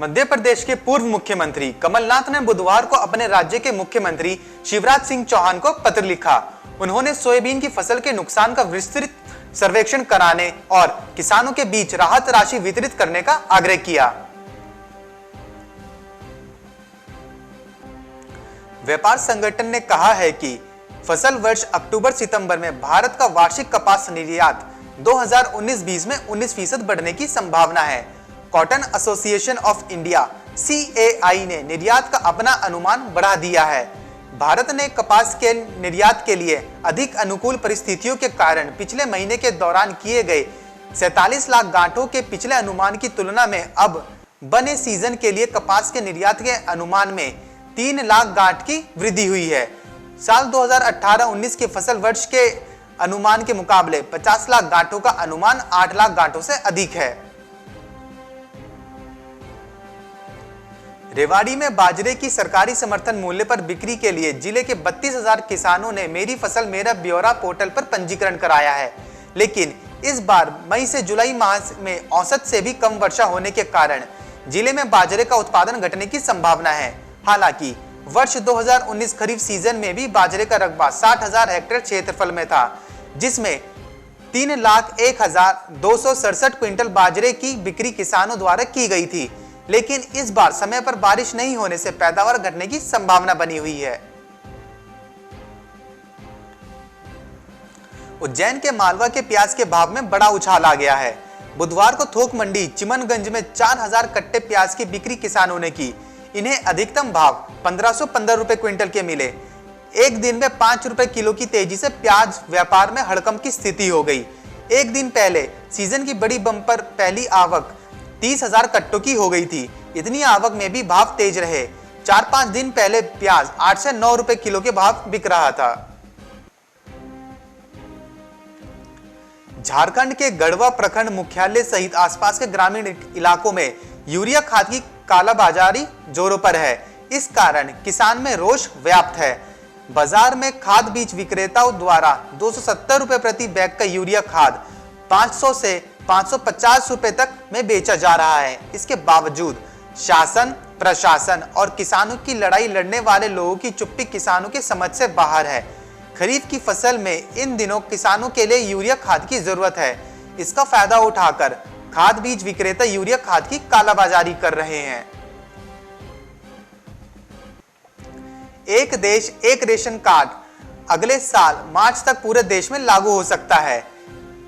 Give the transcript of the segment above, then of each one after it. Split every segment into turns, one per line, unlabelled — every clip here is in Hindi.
मध्य प्रदेश के पूर्व मुख्यमंत्री कमलनाथ ने बुधवार को अपने राज्य के मुख्यमंत्री शिवराज सिंह चौहान को पत्र लिखा। उन्होंने सोयाबीन की फसल के नुकसान का विस्तृत सर्वेक्षण कराने और किसानों के बीच राहत राशि वितरित करने का आग्रह किया। व्यापार संगठन ने कहा है कि फसल वर्ष अक्टूबर-सितंबर में भारत का वार्षिक कपास निर्यात 2019-20 में 19% बढ़ने की संभावना है। Cotton association of India (CAI) ने निर्यात का अपना अनुमान बढ़ा दिया है। भारत ने कपास के निर्यात के लिए अधिक अनुकूल परिस्थितियों के कारण पिछले महीने के दौरान किए गए 47 लाख गांठों के पिछले अनुमान की तुलना में अब बने सीजन के लिए कपास के निर्यात के अनुमान में 3 लाख गांठ की वृद्धि हुई है। साल 2018-19 के फसल वर्ष के अनुमान के मुकाबले 50 लाख गांठों का अनुमान 8 लाख गांठों से अधिक है। रेवाड़ी में बाजरे की सरकारी समर्थन मूल्य पर बिक्री के लिए जिले के 32,000 किसानों ने मेरी फसल मेरा ब्यौरा पोर्टल पर पंजीकरण कराया है, लेकिन इस बार मई से जुलाई माह में औसत से भी कम वर्षा होने के कारण जिले में बाजरे का उत्पादन घटने की संभावना है। हालांकि वर्ष 2019 खरीफ सीजन में भी बाजरे का रकबा 60,000 हेक्टेयर क्षेत्रफल में था, जिसमें 3,01,267 क्विंटल बाजरे की बिक्री किसानों द्वारा की गई थी, लेकिन इस बार समय पर बारिश नहीं होने से पैदावार घटने की संभावना बनी हुई है। उज्जैन के मालवा के प्याज के भाव में बड़ा उछाल आ गया है। बुधवार को थोक मंडी चिमनगंज में 4,000 कट्टे प्याज की बिक्री किसानों ने की। इन्हें अधिकतम भाव 1,515 रुपए क्विंटल के मिले। एक दिन में 5 रुपए किलो की तेजी से प्याज व्यापार में हड़कंप की स्थिति हो गई। एक दिन पहले सीजन की बड़ी बम्पर पहली आवक 30,000 कट्टों की हो गई थी। इतनी आवक में भी भाव तेज रहे। 4-5 दिन पहले प्याज 8 से 9 रुपए किलो के भाव बिक रहा था। झारखंड के गढ़वा प्रखंड मुख्यालय सहित आसपास के ग्रामीण इलाकों में यूरिया खाद की कालाबाजारी जोरों पर है। इस कारण किसान में रोष व्याप्त है। बाजार में खाद बीज विक्रेताओं द्वारा 270 रुपए प्रति बैग का यूरिया खाद 500 से 550 रुपए तक में बेचा जा रहा है। इसके बावजूद शासन, प्रशासन और किसानों की लड़ाई लड़ने वाले लोगों की चुप्पी किसानों की समझ से बाहर है। खरीफ की फसल में इन दिनों किसानों के लिए यूरिया खाद की जरूरत है। इसका फायदा उठाकर खाद बीज विक्रेता यूरिया खाद की कालाबाजारी कर रहे हैं। एक देश एक रेशन कार्ड अगले साल मार्च तक पूरे देश में लागू हो सकता है।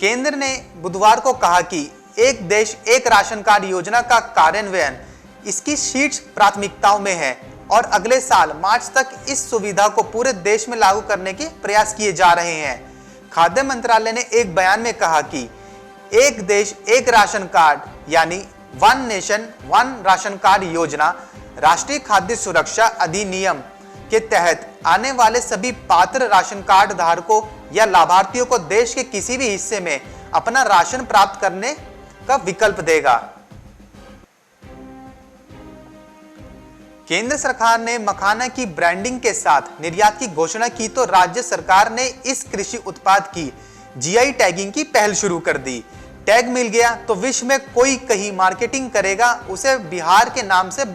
केंद्र ने बुधवार को कहा कि एक देश एक राशन कार्ड योजना का कार्यान्वयन इसकी शीर्ष प्राथमिकताओं में है और अगले साल मार्च तक इस सुविधा को पूरे देश में लागू करने के प्रयास किए जा रहे हैं। खाद्य मंत्रालय ने एक बयान में कहा कि एक देश एक राशन कार्ड यानी one nation one ration card योजना राष्ट्रीय खाद्य सुरक्षा अधिनियम के तहत आने वाले सभी पात्र राशन कार्ड धारकों या लाभार्थियों को देश के किसी भी हिस्से में अपना राशन प्राप्त करने का विकल्प देगा। केंद्र सरकार ने मखाना की ब्रांडिंग के साथ निर्यात की घोषणा की तो राज्य सरकार ने इस कृषि उत्पाद की जीआई टैगिंग की पहल शुरू कर दी। टैग मिल गया तो विश्व में कोई कहीं मार्केटिंग करेगा, उसे बिहार के नाम से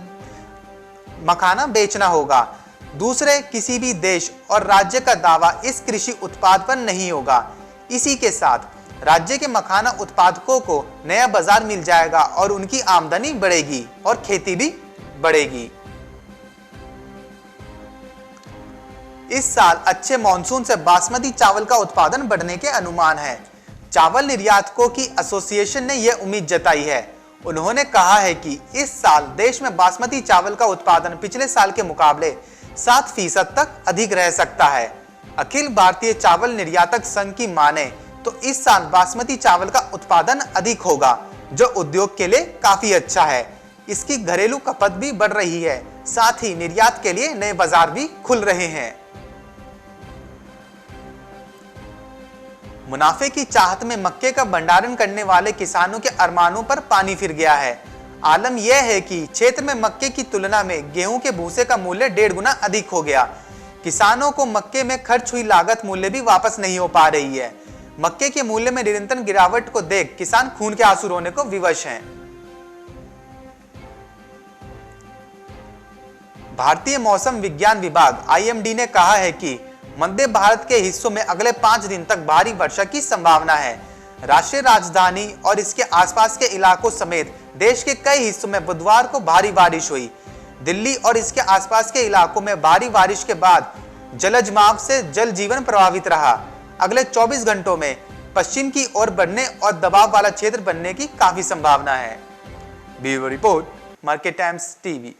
मखाना बेचना होगा। दूसरे किसी भी देश और राज्य का दावा इस कृषि उत्पाद पर नहीं होगा। इसी के साथ राज्य के मखाना उत्पादकों को नया बाजार मिल जाएगा और उनकी आमदनी बढ़ेगी और खेती भी बढ़ेगी। इस साल अच्छे मॉनसून से बासमती चावल का उत्पादन बढ़ने के अनुमान है। चावल निर्यातकों की एसोसिएशन ने यह उम्मीद जताई है। उन्होंने कहा है कि इस साल देश में बासमती चावल का उत्पादन पिछले साल के मुकाबले 7% तक अधिक रह सकता है। अखिल भारतीय चावल निर्यातक संघ की माने तो इस साल बासमती चावल का उत्पादन अधिक होगा, जो उद्योग के लिए काफी अच्छा है। इसकी घरेलू खपत भी बढ़ रही है, साथ ही निर्यात के लिए नए बाजार भी खुल रहे हैं। मुनाफे की चाहत में मक्के का भंडारण करने वाले किसानों के अरमानों पर पानी फिर गया है। आलम यह है कि क्षेत्र में मक्के की तुलना में गेहूं के भूसे का मूल्य 1.5 गुना अधिक हो गया। किसानों को मक्के में खर्च हुई लागत मूल्य भी वापस नहीं हो पा रही है। मक्के के मूल्य में निरंतर गिरावट को देख किसान खून के आंसू रोने को विवश हैं। भारतीय मौसम विज्ञान विभाग IMD ने कहा है कि मध्य भारत के हिस्सों में अगले 5 दिन तक भारी वर्षा की संभावना है। राष्ट्रीय राजधानी और इसके आसपास के इलाकों समेत देश के कई हिस्सों में बुधवार को भारी बारिश हुई। दिल्ली और इसके आसपास के इलाकों में भारी बारिश के बाद जलज मार्ग से जल जीवन प्रभावित रहा। अगले 24 घंटों में पश्चिम की ओर बढ़ने और दबाव वाला क्षेत्र बनने की काफी संभावना है। Bureau report, market times TV.